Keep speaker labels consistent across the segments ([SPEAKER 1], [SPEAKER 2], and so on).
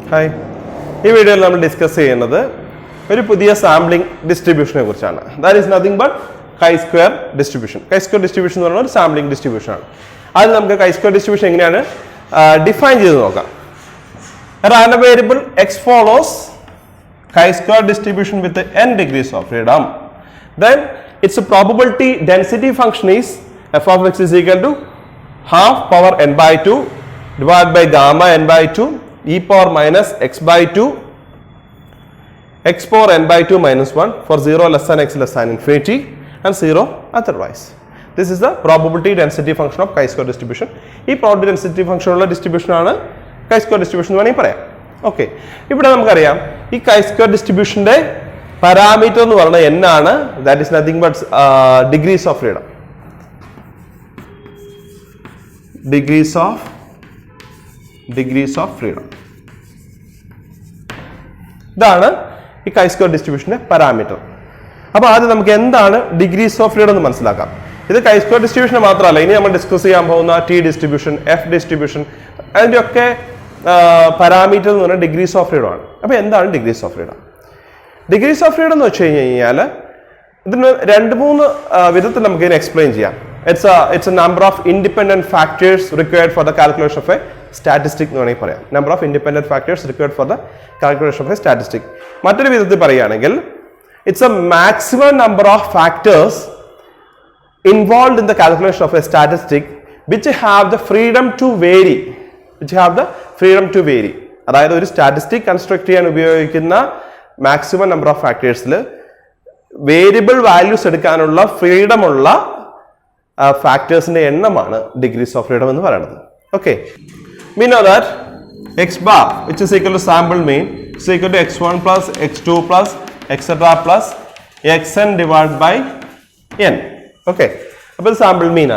[SPEAKER 1] Hi. In this video, we will discuss a new sampling distribution. That is nothing but chi-square distribution. Chi-square distribution is a sampling distribution. That is the chi-square distribution defined. A random variable x follows chi-square distribution with n degrees of freedom. Then its probability density function is f of x is equal to half power n by 2 divided by gamma n by 2 e power minus x by 2 x power n by 2 minus 1 for 0 less than x less than infinity and 0 otherwise. This is the probability density function of chi-square distribution. This probability density function of distribution is chi-square distribution. Okay. Now, this chi-square distribution parameter n, that is nothing but degrees of freedom. Degrees of freedom. That is the chi-square distribution parameter. Now, we will degrees of freedom. This is chi-square distribution. We will discuss T distribution, F distribution, and parameter degrees of freedom. What is degrees of freedom? Degrees of freedom is explain. It's a number of independent factors required for the calculation of a statistic. Number of independent factors required for the calculation of a statistic. It's a maximum number of factors involved in the calculation of a statistic which have the freedom to vary. That is, statistic construct maximum number of factors variable values freedom factors in the degrees of freedom. Okay. We know that x bar, which is equal to sample mean, is equal to x1 plus x2 plus etc. plus xn divided by n. Okay. So, sample mean.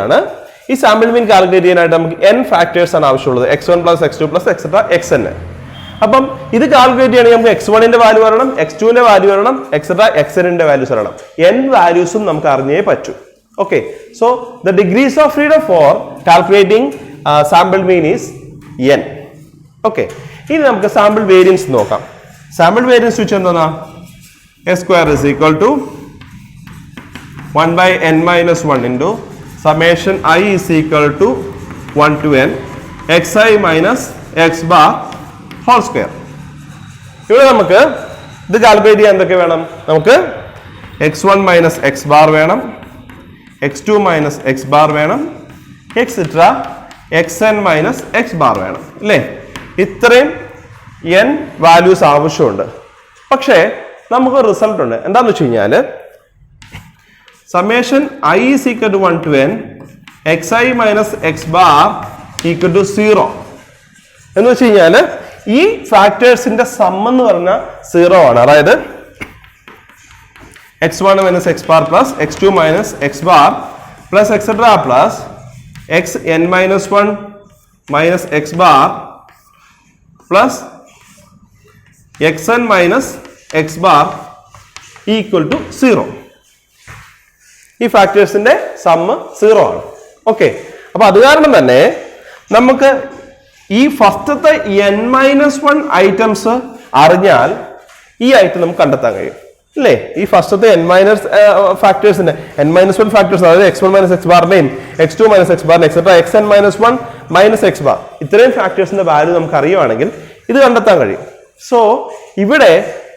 [SPEAKER 1] This sample mean calculate n factors x1 plus x2 plus etc. xn. Now, this calculate x1 value, x2 value, etc. xn values. N values okay. So, the degrees of freedom for calculating sample mean is n. Okay. Now, we sample variance. Sample variance which is s square is equal to 1 by n minus 1 into summation I is equal to 1 to n xi minus x bar whole square. Here we calculate x1 minus x bar x2 minus x bar etc. xn minus x bar ഇത്രയും n values ആവശ്യമുണ്ട്. പക്ഷേ നമുക്ക് result ഉണ്ട്. എന്താണെന്ന് വെച്ച് കഴിഞ്ഞാൽ summation I is equal to 1 to n xi minus x bar equal to 0 എന്ന് വെച്ച് കഴിഞ്ഞാൽ ഈ ഫാക്ടേഴ്സിന്റെ സം എന്ന് പറഞ്ഞാൽ 0 ആണ്. അതായത് x1 minus x bar plus x2 minus x bar plus etc. plus xn minus 1 minus x bar plus xn minus x bar equal to 0. ഈ ഫാക്ടേഴ്സിന്റെ some 0 ആണ്. ഓക്കെ. അപ്പോൾ അത് കാരണം തന്നെ നമുക്ക് ഈ ഫസ്റ്റത്തെ n-1 ഐറ്റംസ് അറിഞ്ഞാൽ ഈ ഐറ്റം നമുക്ക് കണ്ടെത്താൻ കഴിയും. അല്ലേ? ഈ ഫസ്റ്റത്തെ ഫാക്ടേഴ്സിന്റെ n-1 ഫാക്ടേഴ്സ്, അതായത് x1 minus x ബാറിന്റെയും x2 minus x ബാറിന്റെ etcetera xn minus 1 minus x bar ഇത്രയും ഫാക്ടേഴ്സിന്റെ വാല്യൂ നമുക്ക് അറിയുവാണെങ്കിൽ ഇത് കണ്ടെത്താൻ കഴിയും. സോ ഇവിടെ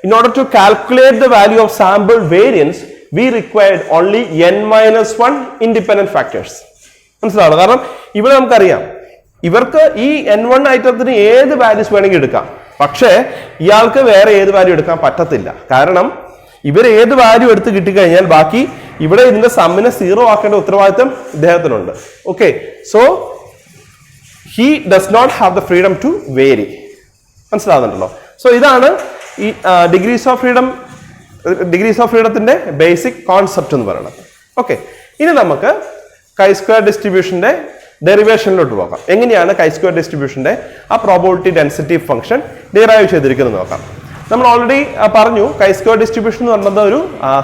[SPEAKER 1] in order to calculate the value of sample variance we required only n-1 independent factors. മനസ്സിലാണോ? കാരണം ഇവിടെ നമുക്കറിയാം ഇവർക്ക് ഈ n1 ഐറ്റത്തിന് ഏത് വാല്യൂസ് വേണമെങ്കിൽ എടുക്കാം. പക്ഷേ ഇയാൾക്ക് വേറെ ഏത് വാല്യൂ എടുക്കാൻ പറ്റത്തില്ല. കാരണം ഇവർ ഏത് വാല്യൂ എടുത്ത് കിട്ടിക്കഴിഞ്ഞാൽ ബാക്കി ഇവിടെ ഇതിന്റെ സമ്മിനെ 0 ആക്കേണ്ട ഉത്തരവാദിത്തം ഇദ്ദേഹത്തിനുണ്ട്. Okay. So he does not have the freedom to vary. മനസ്സിലാവുന്നുണ്ടല്ലോ? സോ ഇതാണ് ഈ ഡിഗ്രീസ് ഓഫ് ഫ്രീഡത്തിന്റെ ബേസിക് കോൺസെപ്റ്റ് എന്ന് പറയുന്നത്. ഓക്കെ. ഇനി നമുക്ക് chi-square ഡിസ്ട്രിബ്യൂഷന്റെ ഡെറിവേഷനിലോട്ട് പോകാം. എങ്ങനെയാണ് chi-square ഡിസ്ട്രിബ്യൂഷന്റെ ആ പ്രോബബിലിറ്റി ഡെൻസിറ്റി ഫംഗ്ഷൻ ഡിറൈവ് ചെയ്തിരിക്കുന്നത് നോക്കാം. നമ്മൾ ഓൾറെഡി പറഞ്ഞു chi-square ഡിസ്ട്രിബ്യൂഷൻ എന്ന് പറയുന്നത് ഒരു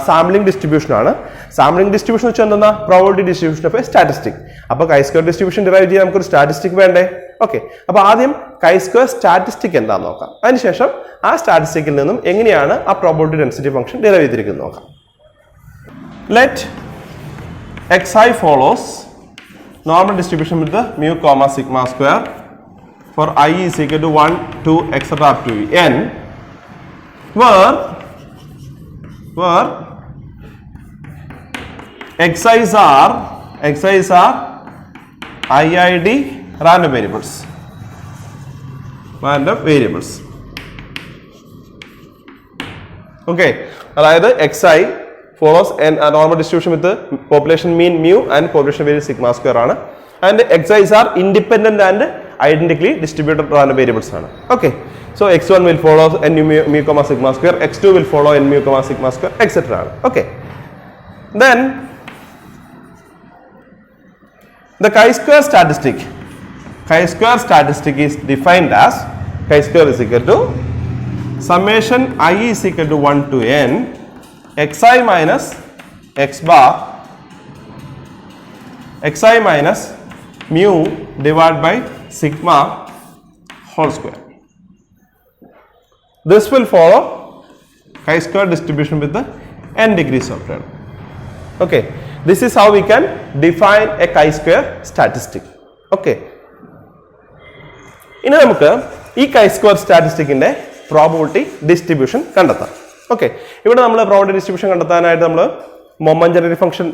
[SPEAKER 1] സാമ്പിളിംഗ് ഡിസ്ട്രിബ്യൂഷൻ ആണ്. സാമ്പിളിംഗ് ഡിസ്ട്രിബ്യൂഷൻ വെച്ചാൽ എന്താ probability distribution of A statistic. അപ്പോൾ chi-square ഡിസ്ട്രിബ്യൂഷൻ ഡിറൈവ് ചെയ്യാൻ നമുക്കൊരു സ്റ്റാറ്റിസ്റ്റിക് വേണ്ടേ? ഓക്കെ, അപ്പോൾ ആദ്യം chi-square സ്റ്റാറ്റിസ്റ്റിക് എന്താണെന്ന് നോക്കാം. അതിനുശേഷം ആ സ്റ്റാറ്റിസ്റ്റിക്കിൽ നിന്നും എങ്ങനെയാണ് ആ പ്രോബബിലിറ്റി ഡെൻസിറ്റി ഫംഗ്ഷൻ ഡിറൈവ് ചെയ്തിരിക്കുന്നത് നോക്കാം. Let xi follows normal distribution with the mu comma sigma square for I is equal to 1, 2, etc. up to n, where xi's are IID random variables. Okay, അതായത് xi follows a normal distribution with the population mean mu and population variance sigma square ആണ്. And xi's are independent and identically distributed random variables ആണ്. Okay, so x1 will follow n mu comma sigma square, x2 will follow n mu comma sigma square, etc. ആണ്. Okay, then the chi-square statistic is defined as chi-square is equal to summation I is equal to 1 to n xi minus x bar xi minus mu divided by sigma whole square. This will follow chi-square distribution with the n degrees of freedom. Okay, this is how we can define a chi-square statistic. Okay, ഇനി നമുക്ക് ഈ chi-square സ്റ്റാറ്റിസ്റ്റിക്കിന്റെ probability distribution കണ്ടെത്താം. Okay, ഇവിടെ നമ്മൾ probability distribution കണ്ടെത്താനായിട്ട് നമ്മൾ moment generate function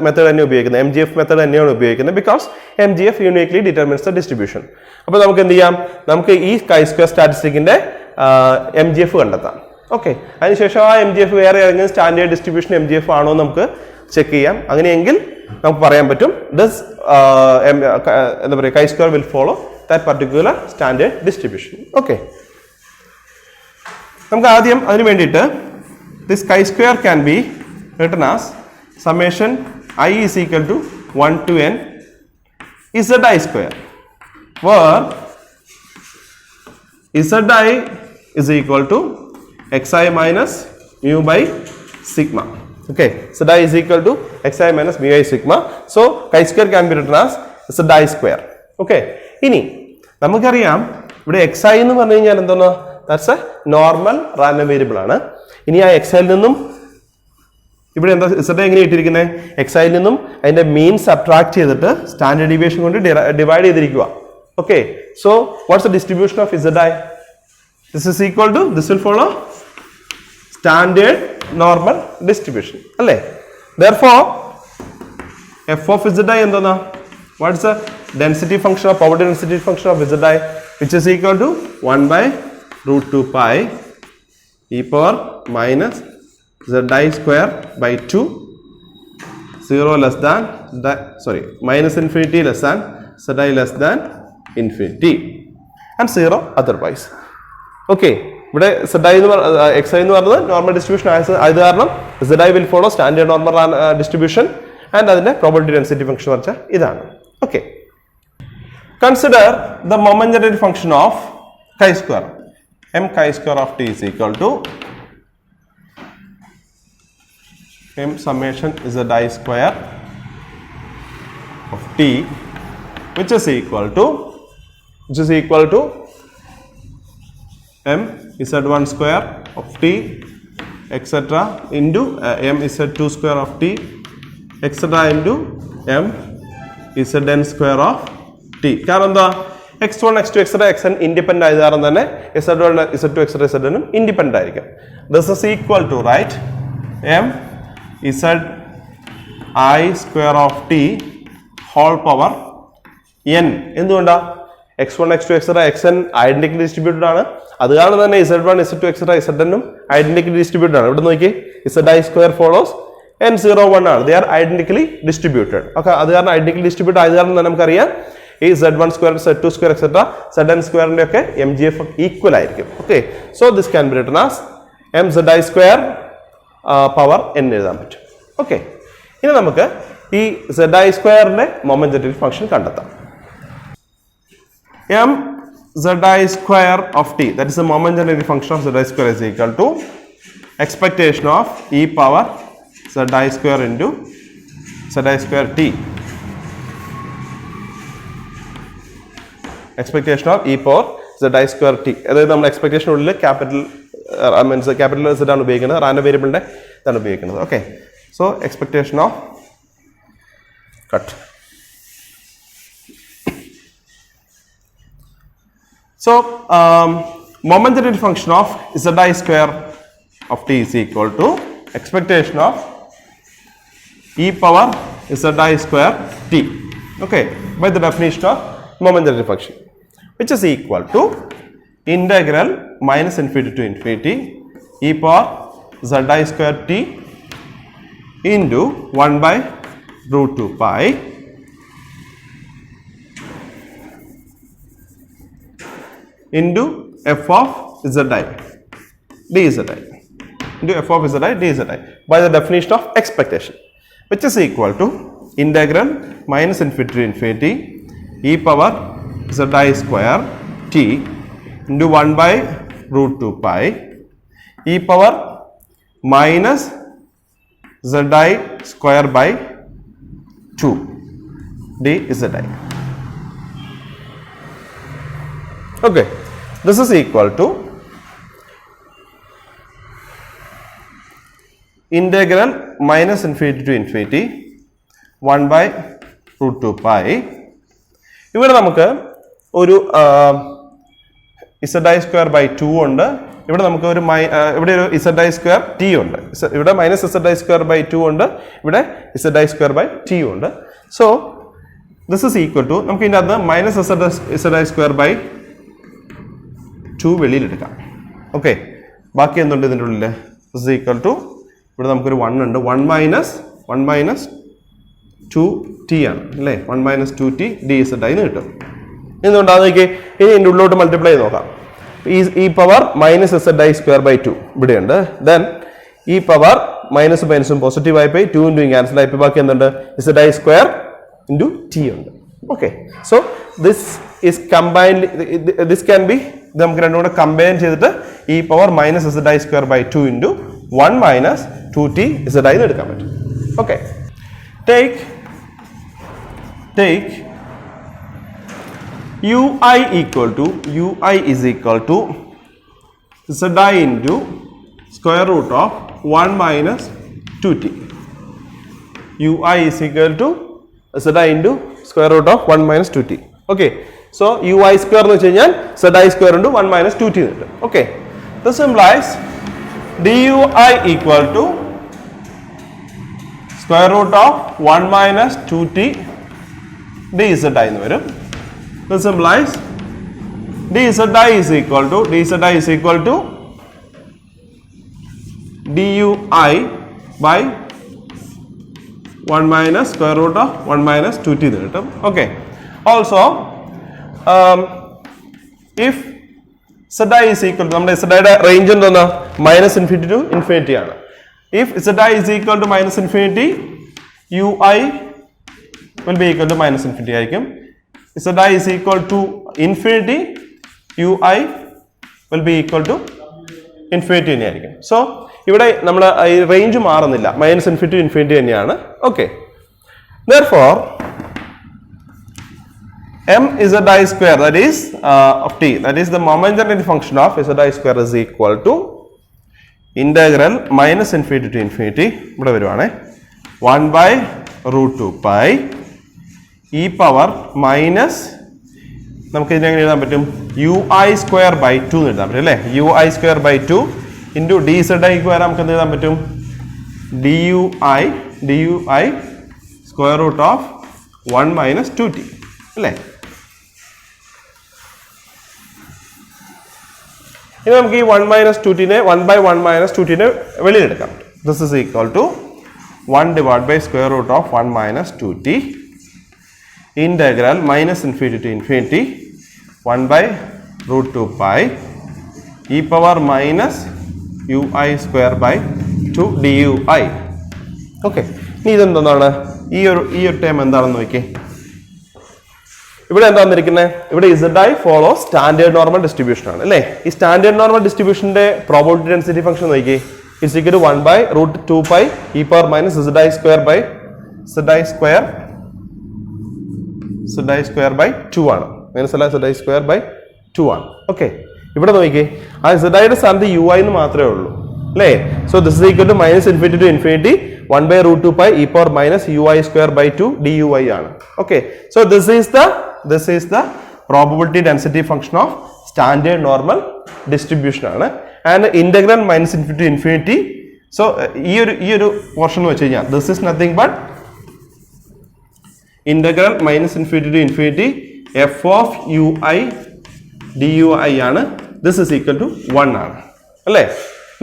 [SPEAKER 1] method തന്നെ ഉപയോഗിക്കുന്നത്, MGF മെത്തേഡ് തന്നെയാണ് ഉപയോഗിക്കുന്നത്. Because MGF uniquely determines the distribution. അപ്പോൾ നമുക്ക് എന്ത് ചെയ്യാം, നമുക്ക് ഈ chi-square സ്റ്റാറ്റിസ്റ്റിക്കിന്റെ MGF കണ്ടെത്താം. ഓക്കെ, അതിനുശേഷം ആ MGF വേറെ ഏതെങ്കിലും സ്റ്റാൻഡേർഡ് ഡിസ്ട്രിബ്യൂഷൻ MGF ആണോ നമുക്ക് ചെക്ക് ചെയ്യാം. അങ്ങനെയെങ്കിൽ നമുക്ക് പറയാൻ പറ്റും ദിസ് എന്താ പറയുക chi-square will follow that particular standard distribution. Okay, നമുക്ക് ആദ്യം അതിന് വേണ്ടിയിട്ട് this chi-square can be written as summation I is equal to 1 to n zi square, where zi is equal to xi minus mu by sigma. Okay, zi is equal to xi minus mu by sigma. So chi-square can be written as zi square. Okay, ഇനി നമുക്കറിയാം ഇവിടെ xi എന്ന് പറഞ്ഞു കഴിഞ്ഞാൽ എന്താണ്, that's A normal random variable ആണ്. ഇനി ആ xi നിന്നും ഇവിടെ എന്താ z എങ്ങനെ ഇട്ടിരിക്കുന്നത്, xi നിന്നും അതിന്റെ മീൻ സബ്ട്രാക്ട് ചെയ്തിട്ട് സ്റ്റാൻഡേർഡ് ഡീവിയേഷൻ കൊണ്ട് ഡിവൈഡ് ചെയ്തിരിക്കുക. Okay, so what's the distribution of zi? This is equal to, this will follow standard normal distribution അല്ലേ. Therefore f of zi എന്താണ്, what is the density function or probability density function of zi, which is equal to 1 by root 2 pi e power minus zi square by 2, 0 less than minus infinity less than zi less than infinity and 0 otherwise. Okay, ഇവിടെ xi എന്ന് പറയുന്നത് normal distribution ആയത് കാരണം zi will follow standard normal distribution and അതിന്റെ probability density function വെച്ചാൽ ഇതാണ്. Okay, consider the moment generated function of chi-square. M chi-square of t is equal to m summation zi square of t, which is equal to m z1 square of t etc. into m z2 square of t etc. into m zn square of t. കാരണം എന്താ, x1 x2 etc. xn independent ആയത് കാരണം തന്നെ z1 z2 etc. zn independent ആയിരിക്കും. This is equal to, right, m zi square of t whole power n. എന്തുകൊണ്ടാ, x1 x2 etc. xn ഐഡന്റിക്കലി distributed ആണ്. അത് കാരണം തന്നെ z1 z2 etc. zn ഐഡന്റിക്കലി distributed ആണ്. ഇവിടെ നോക്കി zi square follows n01 ആണ്. They are identically distributed. Okay, അത് കാരണം ഐഡന്റിക്കലി ഡിസ്ട്രിബ്യൂട്ട് ആയത് കാരണം തന്നെ നമുക്കറിയാം ഈ z1 square z2 square etc. zn സ്ക്വയറിന്റെ ഒക്കെ MGF ഈക്വൽ ആയിരിക്കും. Okay, so this can be written as mzi square power n എഴുതാൻ പറ്റും. ഓക്കെ, ഇനി നമുക്ക് ഈ zi സ്ക്വയറിന്റെ മൊമെന്റ് ജനറേറ്റഡ് ഫംഗ്ഷൻ കണ്ടെത്താം. m zi square of t, that is the moment generated function of zi square, is equal to expectation of e power z zi square into zi square t. Expectation of e power zi square t. അതായത് നമ്മൾ expectation ഉള്ളിൽ capital capital z ആണ് ഉപയോഗിക്കുന്നത്, random വേരിയബിളിന്റെ ഇതാണ് ഉപയോഗിക്കുന്നത്. Okay, so expectation off cut. So, momentary function of zi square of t is equal to expectation of e power zi square t. Okay, by the definition of momentary function, which is equal to integral minus infinity to infinity e power zi square t into 1 by root 2 pi into f of zi dzi into f of zi dzi by the definition of expectation, which is equal to integral minus infinity to infinity e power zi square t into 1 by root 2 pi e power minus zi square by 2 dzi. Okay, this is equal to integral minus infinity to infinity 1 by root 2 pi. ഇവിടെ നമുക്ക് ഒരു zi square by 2 ഉണ്ട്, ഇവിടെ നമുക്ക് ഒരു ഇവിടെ ഒരു zi square t ഉണ്ട്, ഇവിടെ minus zi square by 2 ഉണ്ട്, ഇവിടെ zi square by t ഉണ്ട്. So this is equal to നമുക്ക് ഇതിൻ്റെ അകത്ത് minus zi square by 2 വെളിയിൽ എടുക്കാം. ഓക്കെ, ബാക്കി എന്തുണ്ട് ഇതിൻ്റെ ഉള്ളിൽ? ദിസ് ഇസ് ഈക്വൽ ടു ഇവിടെ നമുക്കൊരു 1 ഉണ്ട്, 1 മൈനസ് 2t ആണ് അല്ലേ, 1 മൈനസ് 2t dz എന്ന് കിട്ടും. എന്തുകൊണ്ടാണ് നോക്കി, ഇനി ഇതിൻ്റെ ഉള്ളിലോട്ട് മൾട്ടിപ്ലൈ ചെയ്ത് നോക്കാം. ഈ power minus zi square by 2 ഇവിടെയുണ്ട്, ദെൻ ഈ പവർ മൈനസും മൈനസും പോസിറ്റീവ് ആയി പോയി 2 ഇൻറ്റു ക്യാൻസൽ ആയി പോയി, ബാക്കി എന്തുണ്ട് zi സ്ക്വയർ ഇൻറ്റു t ഉണ്ട്. Okay, so this is combined, this can be, ഇത് നമുക്ക് രണ്ടും കൂടെ കമ്പൈൻ ചെയ്തിട്ട് ഈ power minus zi square by 2 into 1 minus 2t zi എന്ന് എടുക്കാൻ പറ്റും. Okay, take ui is equal to zi into square root of 1 minus 2t. ui is equal to zi into square root of 1 minus 2t. Okay, so ui square എന്ന് വെച്ച് കഴിഞ്ഞാൽ zi square into 1 minus 2t എന്ന്. Okay, this implies dui equal to square root of 1 minus 2t dz എന്ന് വരും. This implies dzi is equal to dui by 1 minus square root of 1 minus 2t എന്ന് കിട്ടും. Okay, also if zi is equal to, നമ്മുടെ ziയുടെ range എന്താണ്, minus infinity to infinity ആണ്. If zi is equal to minus infinity, ui will be equal to minus infinity ആയിരിക്കും. zi is equal to infinity, ui will be equal to infinity തന്നെയായിരിക്കും. So ഇവിടെ നമ്മൾ ഈ range മാറുന്നില്ല, minus infinity to infinity തന്നെയാണ്. Okay, therefore m zi square, that is of t, that is the momentary function of zi square is equal to integral minus infinity to infinity, ഇവിടെ വരുവാണ് 1 by root 2 pi e power minus, നമുക്ക് ഇതിനെങ്ങനെ എഴുതാൻ പറ്റും, ui square by 2 എന്ന് എഴുതാൻ പറ്റും അല്ലേ, ui square by 2 into dzi ക്ക് വരാൻ നമുക്ക് എന്ത് എഴുതാൻ പറ്റും, dui square root of 1 minus 2t അല്ലേ. ഇനി നമുക്ക് ഈ 1 മൈനസ് 2tനെ 1 by 1 മൈനസ് 2tനെ വെളിയിലെടുക്കാം. This is equal to 1 divided by square root of 1 minus 2t integral minus infinity to infinity 1 by root 2 pi e power minus ui square by 2 dui. Okay, ഇനി ഇതെന്താണ്, ഈ ഒരു ടേം എന്താണെന്ന് നോക്കിയേ. ഇവിടെ എന്താ വന്നിരിക്കുന്നത്, ഇവിടെ zi follow standard normal distribution ആണ് അല്ലേ. ഈ സ്റ്റാൻഡേർഡ് നോർമൽ ഡിസ്ട്രിബ്യൂഷന്റെ പ്രോബബിലിറ്റി ഡെൻസിറ്റി ഫംഗ്ഷൻ നോക്കിയേ, is equal to 1 by root 2 pi e power minus zi square by zi square by 2 ആണ്. minus zi square by 2 ആണ്. ഓക്കെ, ഇവിടെ നോക്കിക്കേ, ആ സിയുടെ സ്ഥാനത്ത് ui എന്ന് മാത്രമേ ഉള്ളൂ അല്ലേ. So this is equal to minus infinity to infinity 1 by root 2 pi e power minus ui square by 2 dui ആണ്. Okay, so this is the probability density function of standard normal distribution ആണ്. And integral minus infinity to infinity. So ഈ ഒരു portion വെച്ച് കഴിഞ്ഞാൽ this is nothing but integral minus infinity to infinity F of U I D U I ആണ്. This is equal to 1 ആണ് അല്ലേ.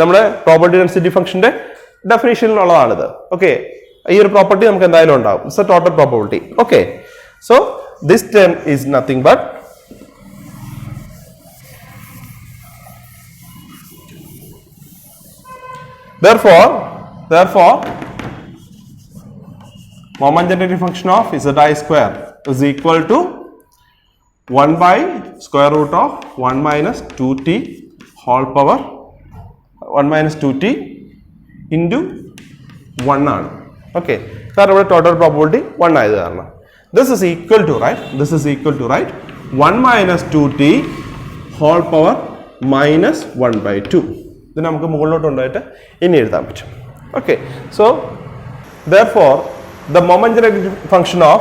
[SPEAKER 1] നമ്മുടെ probability density ഫംഗ്ഷന്റെ ഡെഫിനേഷനിലുള്ളതാണിത്. ഓക്കെ, ഈ ഒരു പ്രോപ്പർട്ടി നമുക്ക് എന്തായാലും ഉണ്ടാവും. It's A total probability. Okay, so this term is nothing but therefore moment generating function of zi square is equal to 1 by square root of 1 minus 2t whole power 1 minus 2t into 1 ആണ്. Okay, കാരണം ഇവിടെ total probability 1 ആയത് കാരണം this is equal to 1 minus 2t whole power minus 1 by 2. ഇത് നമുക്ക് മുകളിലോട്ട് ഉണ്ടായിട്ട് ഇനി എഴുതാൻ പറ്റും. Okay, so therefore the moment generating function of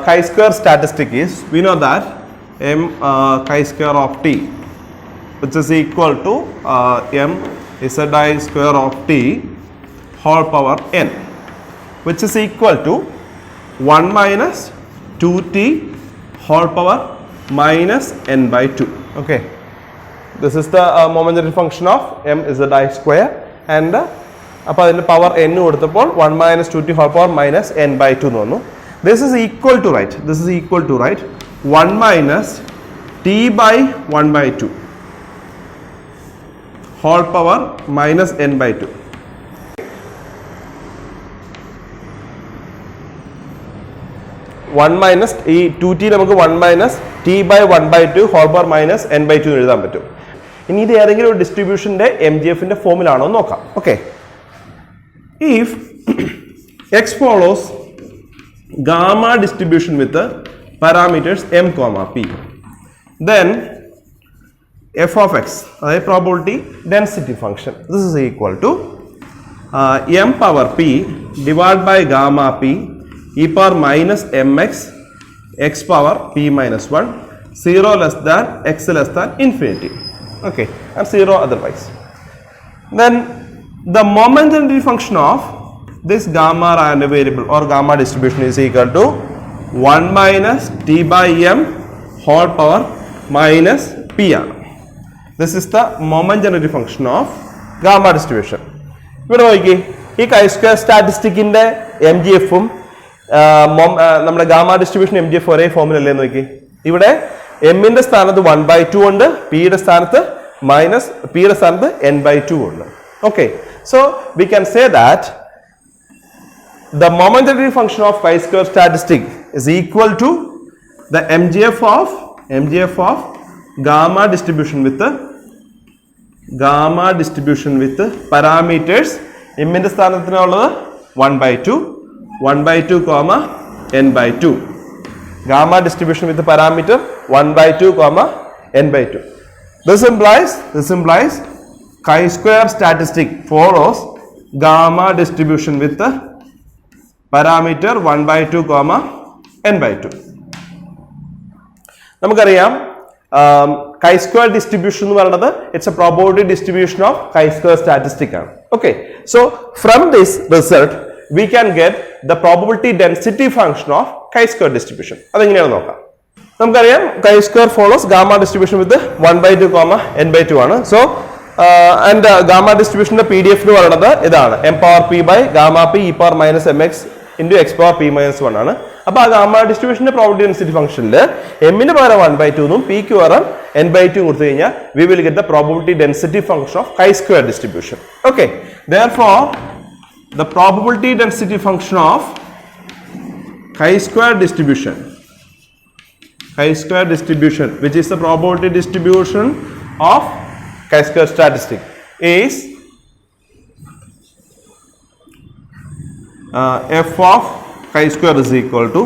[SPEAKER 1] chi-square statistic is, we know that m chi-square of t which is equal to m zi square of t whole power n, which is equal to 1 minus 2t whole power minus n by 2. Okay, this is the moment generating function of m zi square, and അപ്പോൾ അതിൻ്റെ power n കൊടുത്തപ്പോൾ 1 minus 2t whole power minus n by 2 എന്ന് വന്നു. This is equal to 1 minus t by 1 by 2 whole power minus n by 2. One minus ഈ 2t നമുക്ക് 1 minus t by 1 by 2 whole power minus n by 2 എഴുതാൻ പറ്റും. ഇനി ഇത് ഏതെങ്കിലും ഒരു ഡിസ്ട്രിബ്യൂഷന്റെ MGFന്റെ ഫോമിലാണോ എന്ന് നോക്കാം. Okay, if x follows gamma distribution with the parameters m comma p, then f of x, that probability density function, this is equal to m power p divided by gamma p e power minus mx x power p minus 1, 0 less than x less than infinity. Okay, and 0 otherwise. Then the moment generating function of this gamma random variable or gamma distribution is equal to 1 minus t by m whole power minus p. This is the moment generating function of gamma distribution. ഇവിടെ നോക്കി, ഈ chi-square സ്റ്റാറ്റിസ്റ്റിക്കിന്റെ MGFഉം നമ്മുടെ gamma distribution MGF ഒരേ ഫോമിലല്ലേ നോക്കി. ഇവിടെ എമ്മിന്റെ സ്ഥാനത്ത് 1 by 2 ഉണ്ട്, പിയുടെ സ്ഥാനത്ത് മൈനസ് പിയുടെ സ്ഥാനത്ത് n by 2 ഉണ്ട്. Okay, so we can say that the moment generating function of chi-square statistic is equal to the MGF of gamma distribution with parameters m ന്റെ സ്ഥാനത്തിനുള്ളത് 1 by 2 comma n by 2. Gamma distribution with the parameter 1 by 2 comma n by 2. This implies chi-square statistic follows gamma distribution with the parameter 1 by 2 comma n by 2. നമുക്കറിയാം chi-square distribution എന്ന് പറയുന്നത് it's a probability distribution of chi-square statistic ആണ്. Okay, so from this result we can get the probability density function of chi-square distribution. അതെങ്ങനെയാണെന്ന് നോക്കാം. നമുക്കറിയാം chi-square follows gamma distribution with 1 by 2 comma n by 2 ആണ്. So and gamma distribution PDF എന്ന് പറയുന്നത് ഇതാണ്, m power p by gamma p e power minus mx into x power p minus 1 ആണ്. അപ്പോൾ ആ ഗാമ ഡിസ്ട്രിബ്യൂഷന്റെ പ്രോബബിലിറ്റി ഡെൻസിറ്റി ഫംഗ്ഷനിൽ എമ്മിന് പകരം 1 by 2 എന്നും പിക്ക് പകരം n by 2 കൊടുത്തു കഴിഞ്ഞാൽ we will get the probability density function of chi-square distribution. Okay, therefore the probability density function of chi-square distribution, which is the probability distribution of chi-square statistic, is f of chi square is equal to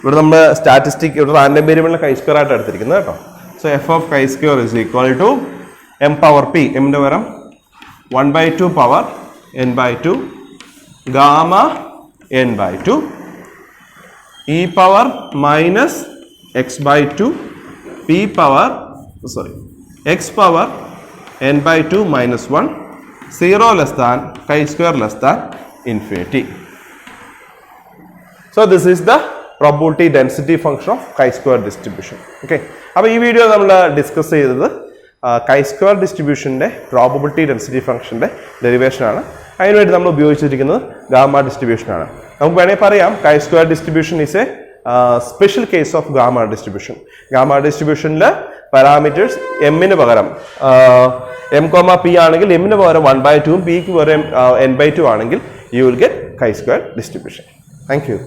[SPEAKER 1] ഇവിടെ നമ്മൾ statistic ഇവിടെ random വേരിയബിളിനെ chi square ആയിട്ട് എടുത്തിരിക്കുന്നത് കേട്ടോ. So f of chi square is equal to m power p, എമ്മിൻ്റെ പകരം 1/2 power n/2 gamma n/2 e power minus x/2 p power x power n/2 minus 1 0 less than chi square less than infinity. So this is the probability density function of chi-square distribution. Okay. അപ്പോൾ ഈ video നമ്മൾ discuss ചെയ്തത് chi-square ഡിസ്ട്രിബ്യൂഷൻ്റെ probability density ഫംഗ്ഷൻ്റെ derivation ആണ്. അതിനുവേണ്ടി നമ്മൾ ഉപയോഗിച്ചിരിക്കുന്നത് gamma distribution ആണ്. നമുക്ക് വേണമെങ്കിൽ പറയാം chi-square distribution is a special case of gamma distribution. Gamma ഡിസ്ട്രിബ്യൂഷനിൽ പാരാമീറ്റേഴ്സ് എമ്മിന് പകരം എം കോമ പി ആണെങ്കിൽ എമ്മിന് പകരം 1/2 പിക്ക് പകരം n/2 ആണെങ്കിൽ you will get chi-square distribution. Thank you.